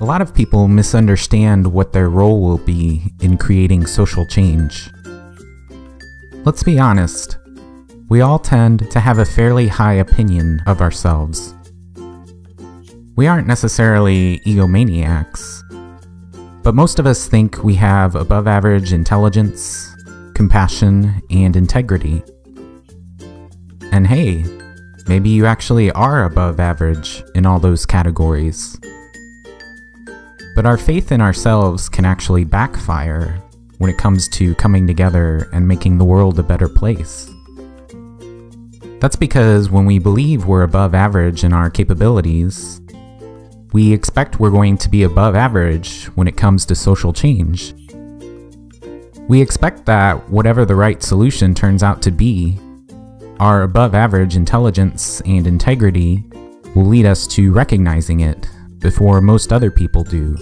A lot of people misunderstand what their role will be in creating social change. Let's be honest, we all tend to have a fairly high opinion of ourselves. We aren't necessarily egomaniacs, but most of us think we have above average intelligence, compassion, and integrity. And hey, maybe you actually are above average in all those categories. But our faith in ourselves can actually backfire when it comes to coming together and making the world a better place. That's because when we believe we're above average in our capabilities, we expect we're going to be above average when it comes to social change. We expect that whatever the right solution turns out to be, our above average intelligence and integrity will lead us to recognizing it before most other people do.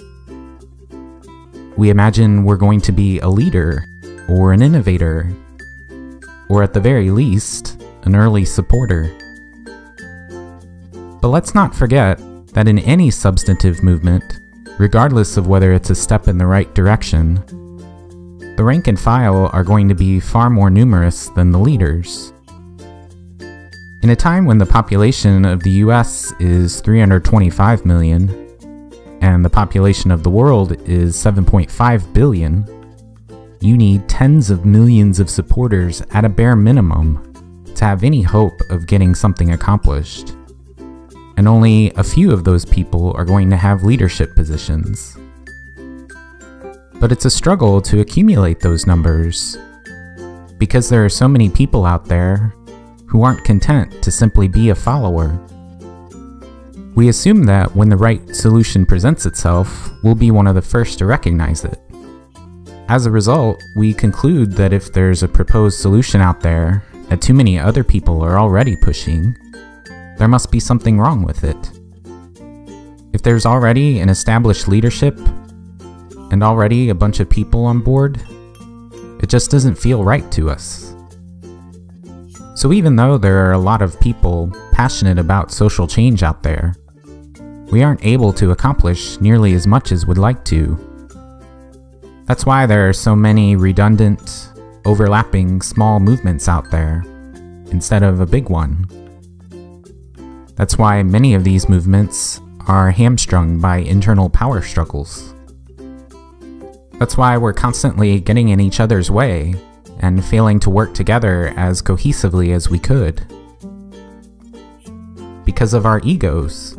We imagine we're going to be a leader or an innovator, or at the very least, an early supporter. But let's not forget that in any substantive movement, regardless of whether it's a step in the right direction, the rank and file are going to be far more numerous than the leaders. In a time when the population of the US is 325 million, and the population of the world is 7.5 billion, you need tens of millions of supporters at a bare minimum to have any hope of getting something accomplished. And only a few of those people are going to have leadership positions. But it's a struggle to accumulate those numbers, because there are so many people out there who aren't content to simply be a follower. We assume that when the right solution presents itself, we'll be one of the first to recognize it. As a result, we conclude that if there's a proposed solution out there that too many other people are already pushing, there must be something wrong with it. If there's already an established leadership and already a bunch of people on board, it just doesn't feel right to us. So even though there are a lot of people passionate about social change out there, we aren't able to accomplish nearly as much as we'd like to. That's why there are so many redundant, overlapping small movements out there, instead of a big one. That's why many of these movements are hamstrung by internal power struggles. That's why we're constantly getting in each other's way and failing to work together as cohesively as we could. Because of our egos.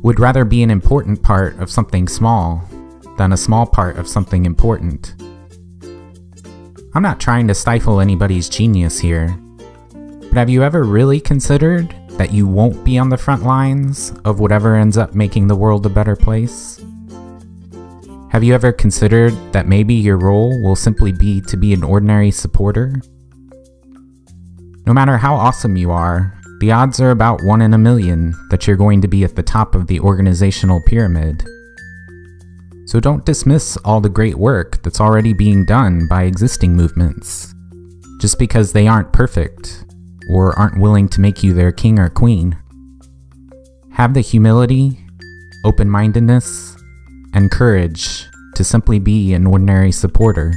Would rather be an important part of something small than a small part of something important. I'm not trying to stifle anybody's genius here, but have you ever really considered that you won't be on the front lines of whatever ends up making the world a better place? Have you ever considered that maybe your role will simply be to be an ordinary supporter? No matter how awesome you are, the odds are about 1 in a million that you're going to be at the top of the organizational pyramid. So don't dismiss all the great work that's already being done by existing movements, just because they aren't perfect or aren't willing to make you their king or queen. Have the humility, open-mindedness, and courage to simply be an ordinary supporter.